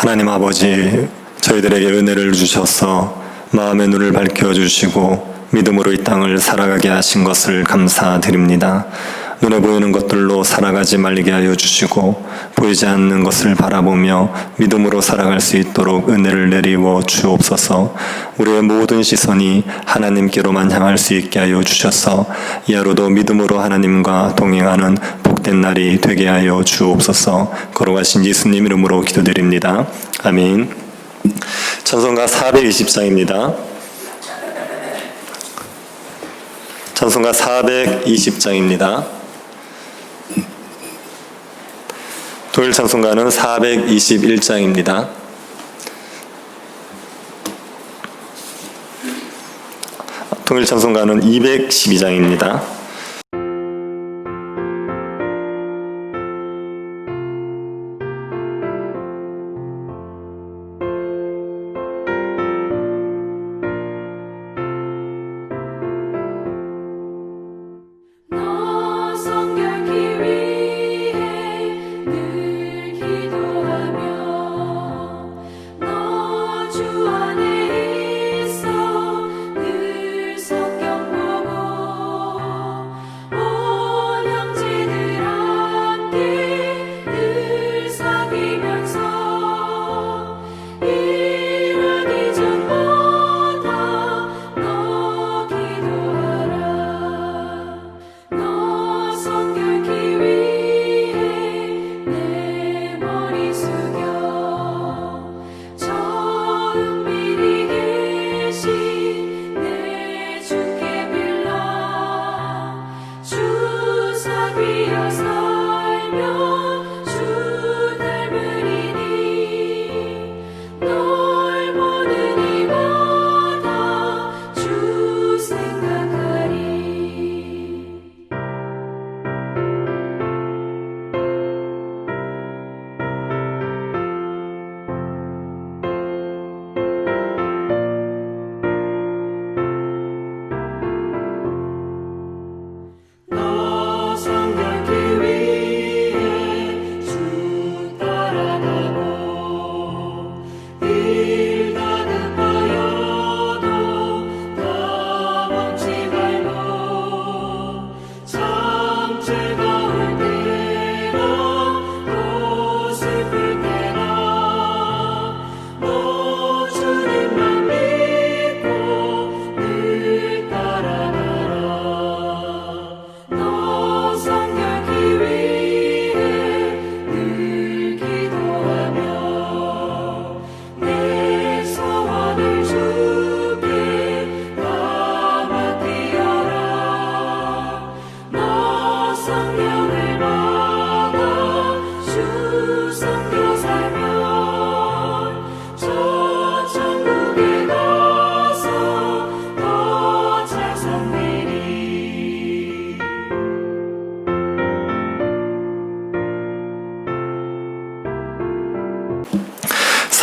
하나님 아버지, 저희들에게 은혜를 주셔서 마음의 눈을 밝혀주시고 믿음으로 이 땅을 살아가게 하신 것을 감사드립니다. 눈에 보이는 것들로 살아가지 말게 하여 주시고 보이지 않는 것을 바라보며 믿음으로 살아갈 수 있도록 은혜를 내리워 주옵소서. 우리의 모든 시선이 하나님께로만 향할 수 있게 하여 주셔서 이 하루도 믿음으로 하나님과 동행하는 복된 날이 되게 하여 주옵소서. 거룩하신 예수님 이름으로 기도드립니다. 아멘. 찬송가 420장입니다. 찬송가 420장입니다. 토요일 찬송가는 421장입니다. 통일 찬송가는 212장입니다.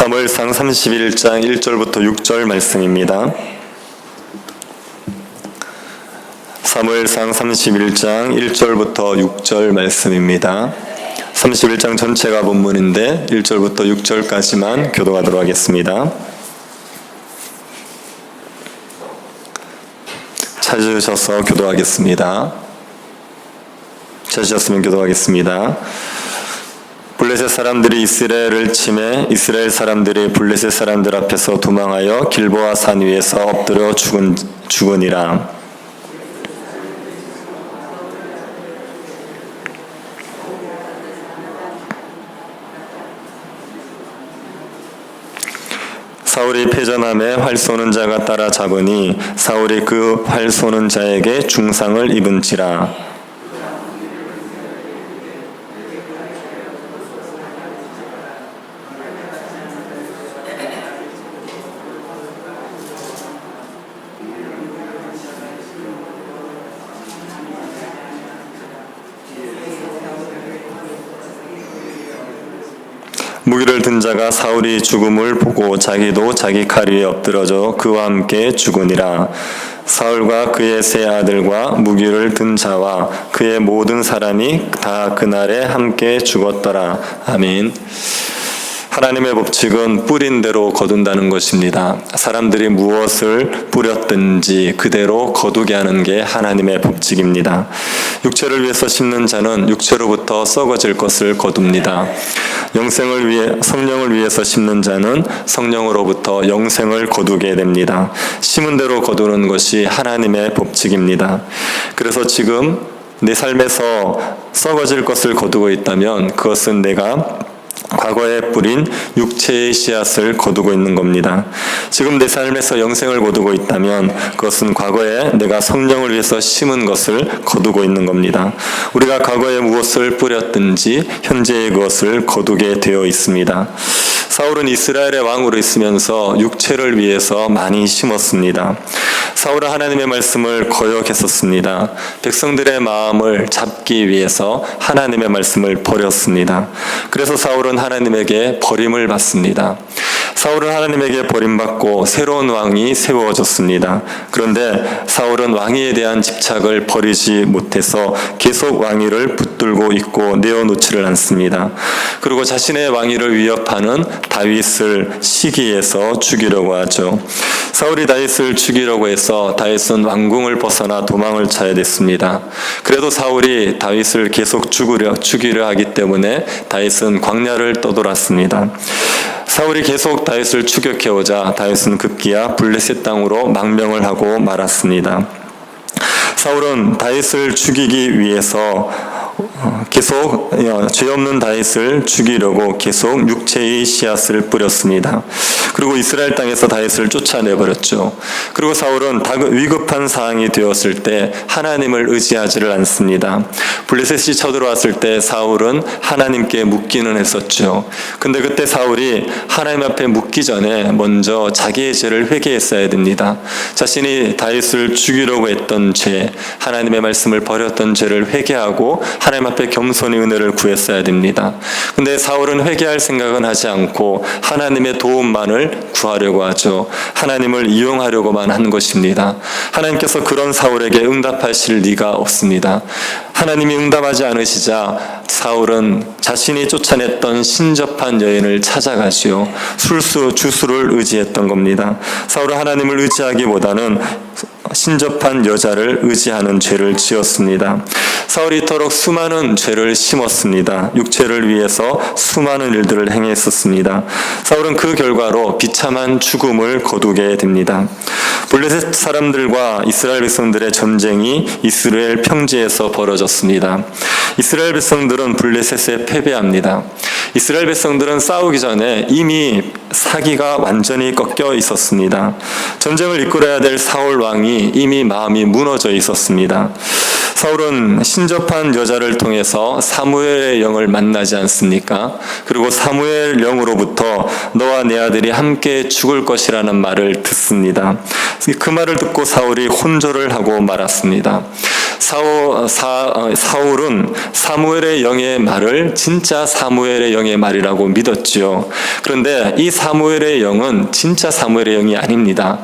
사무엘상 31장 1절부터 6절 말씀입니다. 사무엘상 31장 1절부터 6절 말씀입니다. 31장 전체가 본문인데 1절부터 6절까지만 교독하도록 하겠습니다. 찾으셔서 교독하겠습니다. 찾으셨으면 교독하겠습니다. 블레셋 사람들이 이스라엘을 치매 이스라엘 사람들이 블레셋 사람들 앞에서 도망하여 길보아 산 위에서 엎드려 죽으니라. 사울이 패전함에 활 쏘는 자가 따라잡으니 사울이 그 활 쏘는 자에게 중상을 입은지라. 무기를 든 자가 사울이 죽음을 보고 자기도 자기 칼 위에 엎드러져 그와 함께 죽으니라. 사울과 그의 세 아들과 무기를 든 자와 그의 모든 사람이 다 그날에 함께 죽었더라. 아멘. 하나님의 법칙은 뿌린 대로 거둔다는 것입니다. 사람들이 무엇을 뿌렸든지 그대로 거두게 하는 게 하나님의 법칙입니다. 육체를 위해서 심는 자는 육체로부터 썩어질 것을 거둡니다. 성령을 위해서 심는 자는 성령으로부터 영생을 거두게 됩니다. 심은 대로 거두는 것이 하나님의 법칙입니다. 그래서 지금 내 삶에서 썩어질 것을 거두고 있다면 그것은 내가 과거에 뿌린 육체의 씨앗을 거두고 있는 겁니다. 지금 내 삶에서 영생을 거두고 있다면 그것은 과거에 내가 성령을 위해서 심은 것을 거두고 있는 겁니다. 우리가 과거에 무엇을 뿌렸든지 현재의 그것을 거두게 되어 있습니다. 사울은 이스라엘의 왕으로 있으면서 육체를 위해서 많이 심었습니다. 사울은 하나님의 말씀을 거역했었습니다. 백성들의 마음을 잡기 위해서 하나님의 말씀을 버렸습니다. 그래서 사울은 하나님에게 버림을 받습니다. 사울은 하나님에게 버림받고 새로운 왕이 세워졌습니다. 그런데 사울은 왕위에 대한 집착을 버리지 못해서 계속 왕위를 붙들고 있고 내어놓지를 않습니다. 그리고 자신의 왕위를 위협하는 다윗을 시기해서 죽이려고 하죠. 사울이 다윗을 죽이려고 해서 다윗은 왕궁을 벗어나 도망을 쳐야 됐습니다. 그래도 사울이 다윗을 계속 죽이려 하기 때문에 다윗은 광야를 떠돌았습니다. 사울이 계속 다윗을 추격해오자 다윗은 급기야 블레셋 땅으로 망명을 하고 말았습니다. 사울은 다윗을 죽이기 위해서 계속 죄 없는 다윗을 죽이려고 계속 육체의 씨앗을 뿌렸습니다. 그리고 이스라엘 땅에서 다윗을 쫓아내버렸죠. 그리고 사울은 위급한 상황이 되었을 때 하나님을 의지하지를 않습니다. 블레셋이 쳐들어왔을 때 사울은 하나님께 묻기는 했었죠. 근데 그때 사울이 하나님 앞에 묻기 전에 먼저 자기의 죄를 회개했어야 됩니다. 자신이 다윗을 죽이려고 했던 죄, 하나님의 말씀을 버렸던 죄를 회개하고 하나님 앞에 겸손히 은혜를 구했어야 됩니다. 근데 사울은 회개할 생각은 하지 않고 하나님의 도움만을 구하려고 하죠. 하나님을 이용하려고만 한 것입니다. 하나님께서 그런 사울에게 응답하실 리가 없습니다. 하나님이 응답하지 않으시자 사울은 자신이 쫓아냈던 신접한 여인을 찾아가시오. 주수를 의지했던 겁니다. 사울은 하나님을 의지하기보다는 신접한 여자를 의지하는 죄를 지었습니다. 사울이 이토록 수많은 죄를 심었습니다. 육체를 위해서 수많은 일들을 행했었습니다. 사울은 그 결과로 비참한 죽음을 거두게 됩니다. 블레셋 사람들과 이스라엘 백성들의 전쟁이 이스라엘 평지에서 벌어졌습니다. 이스라엘 백성들은 블레셋에 패배합니다. 이스라엘 백성들은 싸우기 전에 이미 사기가 완전히 꺾여 있었습니다. 전쟁을 이끌어야 될 사울 왕이 이미 마음이 무너져 있었습니다. 사울은 신접한 여자를 통해서 사무엘의 영을 만나지 않습니까? 그리고 사무엘 영으로부터 너와 내 아들이 함께 죽을 것이라는 말을 듣습니다. 그 말을 듣고 사울이 혼절을 하고 말았습니다. 사울은 사무엘의 영의 말을 진짜 사무엘의 영의 말이라고 믿었지요. 그런데 이 사무엘의 영은 진짜 사무엘의 영이 아닙니다.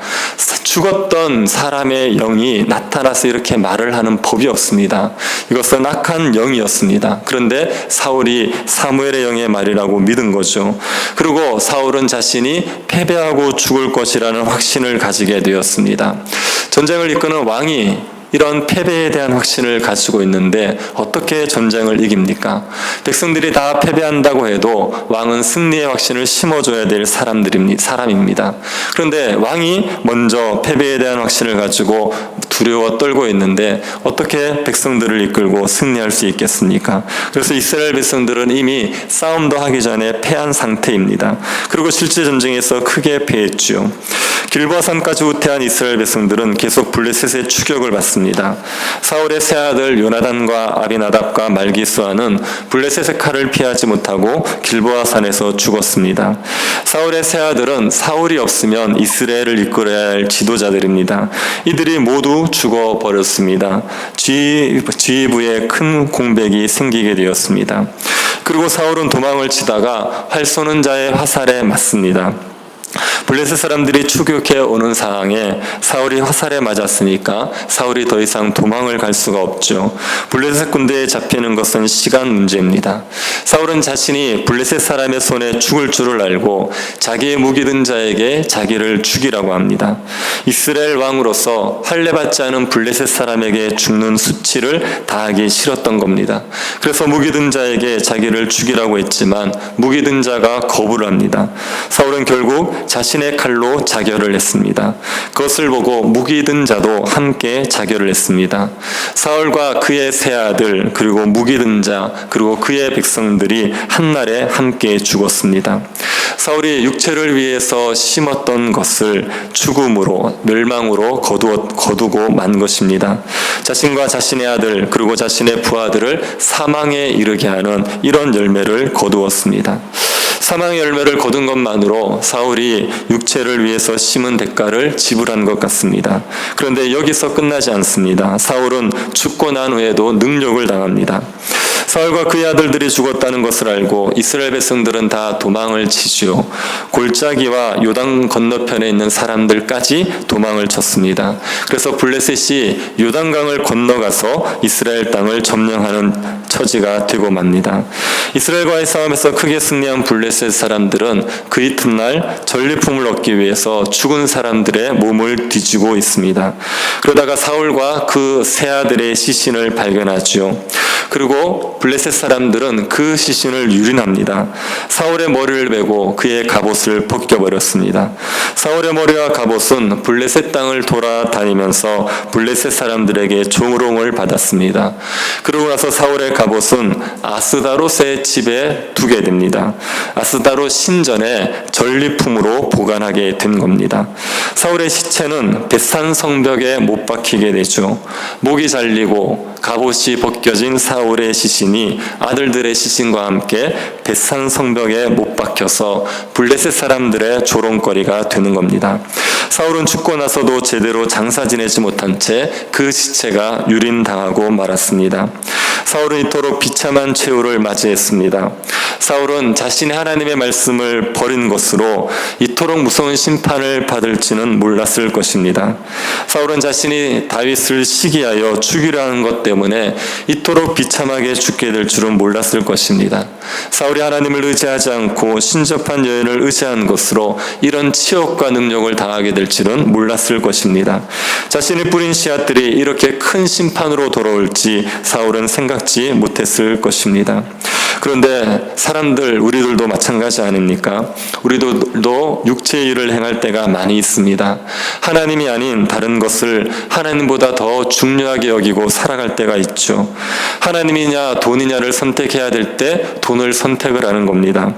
죽었던 사람의 영이 나타나서 이렇게 말을 하는 법이 없습니다. 이것은 악한 영이었습니다. 그런데 사울이 사무엘의 영의 말이라고 믿은 거죠. 그리고 사울은 자신이 패배하고 죽을 것이라는 확신을 가지게 되었습니다. 전쟁을 이끄는 왕이 이런 패배에 대한 확신을 가지고 있는데 어떻게 전쟁을 이깁니까? 백성들이 다 패배한다고 해도 왕은 승리의 확신을 심어줘야 될 사람입니다. 그런데 왕이 먼저 패배에 대한 확신을 가지고 두려워 떨고 있는데 어떻게 백성들을 이끌고 승리할 수 있겠습니까? 그래서 이스라엘 백성들은 이미 싸움도 하기 전에 패한 상태입니다. 그리고 실제 전쟁에서 크게 패했죠. 길보아산까지 후퇴한 이스라엘 백성들은 계속 블레셋의 추격을 받습니다. 사울의 세 아들 요나단과 아비나답과 말기수아는 블레셋의 칼을 피하지 못하고 길보아산에서 죽었습니다. 사울의 세 아들은 사울이 없으면 이스라엘을 이끌어야 할 지도자들입니다. 이들이 모두 죽어버렸습니다. 지휘부에 큰 공백이 생기게 되었습니다. 그리고 사울은 도망을 치다가 활 쏘는 자의 화살에 맞습니다. 블레셋 사람들이 추격해 오는 상황에 사울이 화살에 맞았으니까 사울이 더 이상 도망을 갈 수가 없죠. 블레셋 군대에 잡히는 것은 시간 문제입니다. 사울은 자신이 블레셋 사람의 손에 죽을 줄을 알고 자기의 무기 든 자에게 자기를 죽이라고 합니다. 이스라엘 왕으로서 할례받지 않은 블레셋 사람에게 죽는 수치를 다하기 싫었던 겁니다. 그래서 무기 든 자에게 자기를 죽이라고 했지만 무기 든 자가 거부를 합니다. 사울은 결국 자신의 칼로 자결을 했습니다. 그것을 보고 무기 든 자도 함께 자결을 했습니다. 사울과 그의 세 아들 그리고 무기 든 자 그리고 그의 백성들이 한날에 함께 죽었습니다. 사울이 육체를 위해서 심었던 것을 죽음으로 멸망으로 거두고 만 것입니다. 자신과 자신의 아들 그리고 자신의 부하들을 사망에 이르게 하는 이런 열매를 거두었습니다. 사망의 열매를 거둔 것만으로 사울이 육체를 위해서 심은 대가를 지불한 것 같습니다. 그런데 여기서 끝나지 않습니다. 사울은 죽고 난 후에도 능력을 당합니다. 사울과 그의 아들들이 죽었다는 것을 알고 이스라엘 백성들은 다 도망을 치죠. 골짜기와 요단 건너편에 있는 사람들까지 도망을 쳤습니다. 그래서 블레셋이 요단강을 건너가서 이스라엘 땅을 점령하는 처지가 되고 맙니다. 이스라엘과의 싸움에서 크게 승리한 블레셋 사람들은 그 이튿날 전리품을 얻기 위해서 죽은 사람들의 몸을 뒤지고 있습니다. 그러다가 사울과 그 세 아들의 시신을 발견하죠. 그리고 블레셋 사람들은 그 시신을 유린합니다. 사울의 머리를 베고 그의 갑옷을 벗겨버렸습니다. 사울의 머리와 갑옷은 블레셋 땅을 돌아다니면서 블레셋 사람들에게 조롱을 받았습니다. 그러고 나서 사울의 갑옷은 아스다롯의 집에 두게 됩니다. 아스다롯 신전에 전리품으로 보관하게 된 겁니다. 사울의 시체는 벳산 성벽에 못 박히게 되죠. 목이 잘리고 갑옷이 벗겨진 사울의 시신이 아들들의 시신과 함께 벳산 성벽에 못 박혀서 블레셋 사람들의 조롱거리가 되는 겁니다. 사울은 죽고 나서도 제대로 장사 지내지 못한 채 그 시체가 유린당하고 말았습니다. 사울은 이토록 비참한 최후를 맞이했습니다. 사울은 자신의 하나님의 말씀을 버린 것으로 이토록 무서운 심판을 받을지는 몰랐을 것입니다. 사울은 자신이 다윗을 시기하여 죽이려 하는 것 때문에 이토록 비참하게 죽게 될 줄은 몰랐을 것입니다. 사울이 하나님을 의지하지 않고 신접한 여인을 의지한 것으로 이런 치욕과 능력을 당하게 될지는 몰랐을 것입니다. 자신이 뿌린 씨앗들이 이렇게 큰 심판으로 돌아올지 사울은 생각지 못했을 것입니다. 그런데 사람들, 우리들도 마찬가지 아닙니까? 우리도 육체의 일을 행할 때가 많이 있습니다. 하나님이 아닌 다른 것을 하나님보다 더 중요하게 여기고 살아갈 때가 있죠. 하나님이냐 돈이냐를 선택해야 될 때 돈을 선택을 하는 겁니다.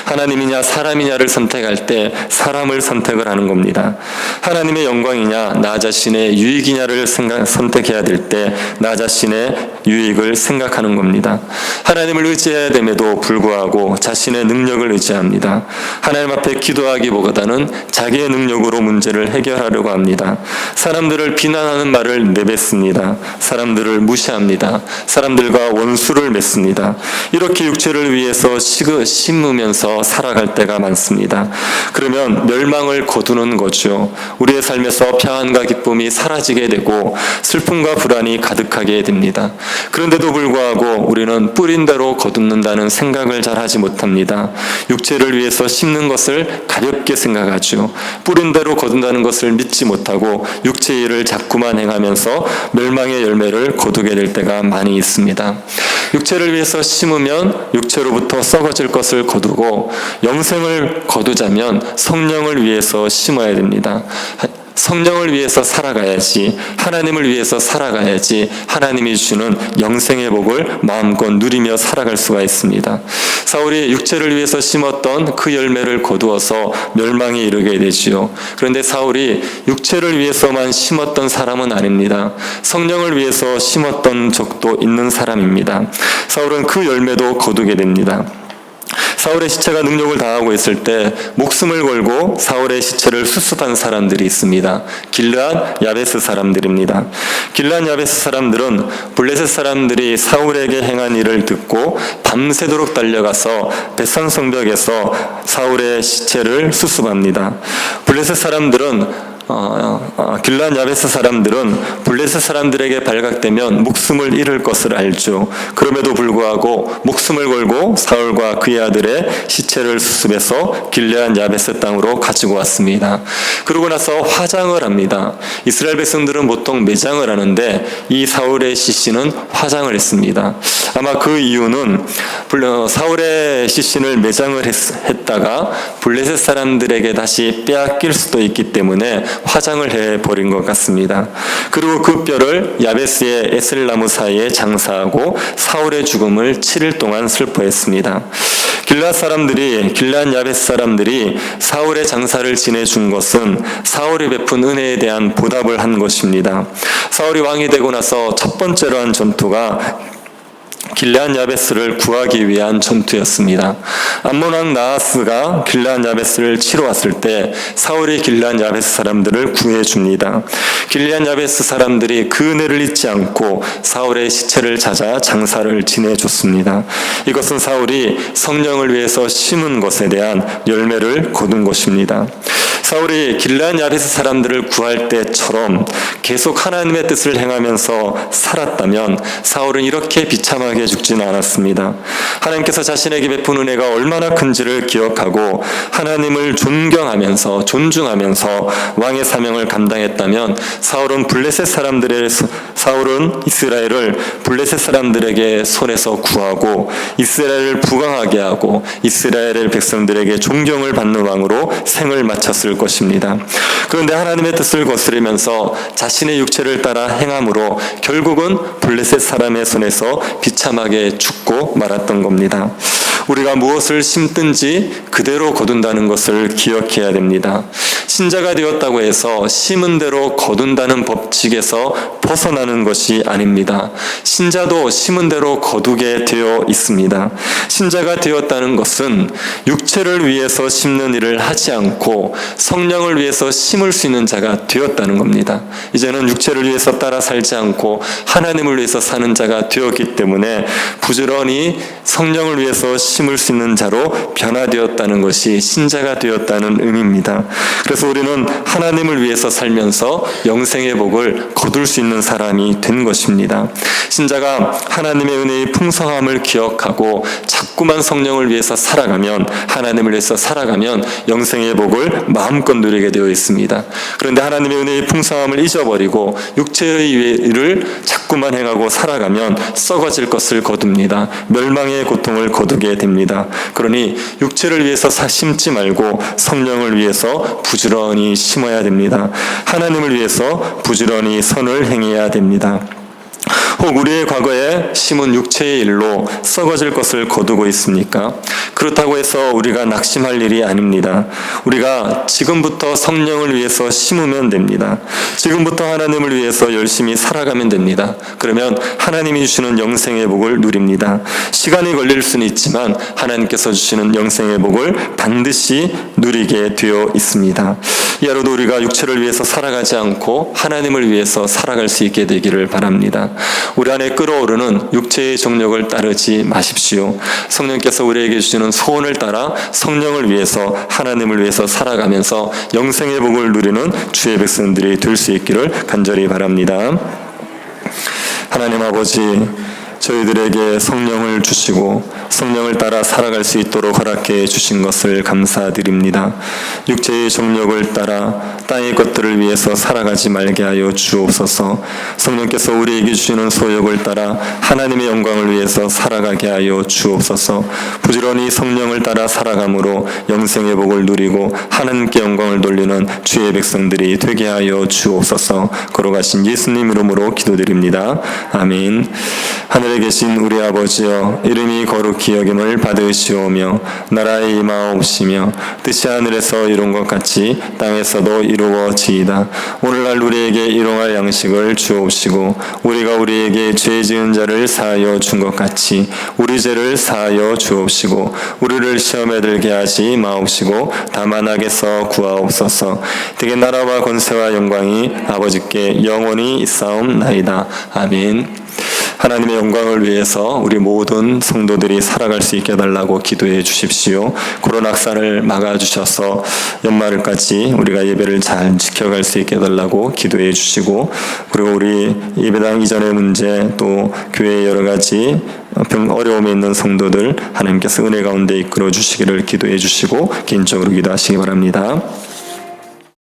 하나님이냐 사람이냐를 선택할 때 사람을 선택을 하는 겁니다. 하나님의 영광이냐 나 자신의 유익이냐를 선택해야 될 때 나 자신의 유익을 생각하는 겁니다. 하나님을 의지해야 됨에도 불구하고 자신의 능력을 의지합니다. 하나님 앞에 기도하기보다는 자기의 능력으로 문제를 해결하려고 합니다. 사람들을 비난하는 말을 내뱉습니다. 사람들을 무시합니다. 사람들과 원수를 맺습니다. 이렇게 육체를 위해서 심으면서 살아갈 때가 많습니다. 그러면 멸망을 거두는 거죠. 우리의 삶에서 평안과 기쁨이 사라지게 되고 슬픔과 불안이 가득하게 됩니다. 그런데도 불구하고 우리는 뿌린 대로 거둔다는 생각을 잘 하지 못합니다. 육체를 위해서 심는 것을 가볍게 생각하죠. 뿌린 대로 거둔다는 것을 믿지 못하고 육체의 일을 자꾸만 행하면서 멸망의 열매를 거두게 될 때가 많이 있습니다. 육체를 위해서 심으면 육체로부터 썩어질 것을 거두고 영생을 거두자면 성령을 위해서 심어야 됩니다. 성령을 위해서 살아가야지, 하나님을 위해서 살아가야지 하나님이 주는 영생의 복을 마음껏 누리며 살아갈 수가 있습니다. 사울이 육체를 위해서 심었던 그 열매를 거두어서 멸망에 이르게 되지요. 그런데 사울이 육체를 위해서만 심었던 사람은 아닙니다. 성령을 위해서 심었던 적도 있는 사람입니다. 사울은 그 열매도 거두게 됩니다. 사울의 시체가 능력을 다하고 있을 때 목숨을 걸고 사울의 시체를 수습한 사람들이 있습니다. 길르앗 야베스 사람들입니다. 길르앗 야베스 사람들은 블레셋 사람들이 사울에게 행한 일을 듣고 밤새도록 달려가서 벳산 성벽에서 사울의 시체를 수습합니다. 블레셋 사람들은 길르앗 야베스 사람들은 블레셋 사람들에게 발각되면 목숨을 잃을 것을 알죠. 그럼에도 불구하고 목숨을 걸고 사울과 그의 아들의 시체를 수습해서 길르앗 야베스 땅으로 가지고 왔습니다. 그러고 나서 화장을 합니다. 이스라엘 백성들은 보통 매장을 하는데 이 사울의 시신은 화장을 했습니다. 아마 그 이유는 사울의 시신을 매장을 했다가 블레셋 사람들에게 다시 빼앗길 수도 있기 때문에 화장을 해버린 것 같습니다. 그리고 그 뼈를 야베스의 에슬나무 사이에 장사하고 사울의 죽음을 7일 동안 슬퍼했습니다. 길르앗 야베스 사람들이 사울의 장사를 지내준 것은 사울이 베푼 은혜에 대한 보답을 한 것입니다. 사울이 왕이 되고 나서 첫 번째로 한 전투가 길르앗 야베스를 구하기 위한 전투였습니다. 암몬 왕 나하스가 길르앗 야베스를 치러 왔을 때 사울이 길르앗 야베스 사람들을 구해줍니다. 길르앗 야베스 사람들이 그 은혜를 잊지 않고 사울의 시체를 찾아 장사를 지내줬습니다. 이것은 사울이 성령을 위해서 심은 것에 대한 열매를 거둔 것입니다. 사울이 길르앗 야베스 사람들을 구할 때처럼 계속 하나님의 뜻을 행하면서 살았다면 사울은 이렇게 비참하게 죽지는 않았습니다. 하나님께서 자신에게 베푼 은혜가 얼마나 큰지를 기억하고 하나님을 존중하면서 왕의 사명을 감당했다면 사울은 이스라엘을 블레셋 사람들에게 손에서 구하고 이스라엘을 부강하게 하고 이스라엘의 백성들에게 존경을 받는 왕으로 생을 마쳤을 것입니다. 그런데 하나님의 뜻을 거스르면서 자신의 육체를 따라 행함으로 결국은 블레셋 사람의 손에서 비참하게 죽고 말았던 겁니다. 우리가 무엇을 심든지 그대로 거둔다는 것을 기억해야 됩니다. 신자가 되었다고 해서 심은 대로 거둔다는 법칙에서 벗어나는 것이 아닙니다. 신자도 심은 대로 거두게 되어 있습니다. 신자가 되었다는 것은 육체를 위해서 심는 일을 하지 않고 성령을 위해서 심을 수 있는 자가 되었다는 겁니다. 이제는 육체를 위해서 따라 살지 않고 하나님을 위해서 사는 자가 되었기 때문에 부지런히 성령을 위해서 심을 수 있는 자로 변화되었다는 것이 신자가 되었다는 의미입니다. 그래서 우리는 하나님을 위해서 살면서 영생의 복을 거둘 수 있는 사람이 된 것입니다. 신자가 하나님의 은혜의 풍성함을 기억하고 자꾸만 성령을 위해서 살아가면, 하나님을 위해서 살아가면 영생의 복을 마음껏 누리게 되어 있습니다. 그런데 하나님의 은혜의 풍성함을 잊어버리고 육체의 일을 자꾸만 행하고 살아가면 썩어질 것을 거둡니다. 멸망의 고통을 거두게 됩니다. 그러니 육체를 위해서 심지 말고 성령을 위해서 부지런히 심어야 됩니다. 하나님을 위해서 부지런히 선을 행해야 됩니다. 혹 우리의 과거에 심은 육체의 일로 썩어질 것을 거두고 있습니까? 그렇다고 해서 우리가 낙심할 일이 아닙니다. 우리가 지금부터 성령을 위해서 심으면 됩니다. 지금부터 하나님을 위해서 열심히 살아가면 됩니다. 그러면 하나님이 주시는 영생의 복을 누립니다. 시간이 걸릴 수는 있지만 하나님께서 주시는 영생의 복을 반드시 누리게 되어 있습니다. 이 하루도 우리가 육체를 위해서 살아가지 않고 하나님을 위해서 살아갈 수 있게 되기를 바랍니다. 우리 안에 끓어오르는 육체의 정욕을 따르지 마십시오. 성령께서 우리에게 주시는 소원을 따라 성령을 위해서, 하나님을 위해서 살아가면서 영생의 복을 누리는 주의 백성들이 될 수 있기를 간절히 바랍니다. 하나님 아버지, 저희들에게 성령을 주시고 성령을 따라 살아갈 수 있도록 허락해 주신 것을 감사드립니다. 육체의 정욕을 따라 땅의 것들을 위해서 살아가지 말게 하여 주옵소서. 성령께서 우리에게 주시는 소욕을 따라 하나님의 영광을 위해서 살아가게 하여 주옵소서. 부지런히 성령을 따라 살아감으로 영생의 복을 누리고 하나님께 영광을 돌리는 주의 백성들이 되게 하여 주옵소서. 걸어가신 예수님 이름으로 기도드립니다. 아멘. 하늘의 하늘에 계신 우리 아버지여, 이름이 거룩히 여김을 받으시오며 나라의 임하옵시며 뜻이 하늘에서 이룬 것 같이 땅에서도 이루어지이다. 오늘날 우리에게 일용할 양식을 주옵시고 우리가 우리에게 죄 지은 자를 사하여 준 것 같이 우리 죄를 사하여 주옵시고 우리를 시험에 들게 하지 마옵시고 다만 악에서 구하옵소서. 되게 나라와 권세와 영광이 아버지께 영원히 있사옵나이다. 아멘. 하나님의 영광을 위해서 우리 모든 성도들이 살아갈 수 있게 해달라고 기도해 주십시오. 코로나 확산을 막아주셔서 연말까지 우리가 예배를 잘 지켜갈 수 있게 해달라고 기도해 주시고, 그리고 우리 예배당 이전의 문제, 또 교회의 여러 가지 어려움에 있는 성도들 하나님께서 은혜 가운데 이끌어 주시기를 기도해 주시고 개인적으로 기도하시기 바랍니다.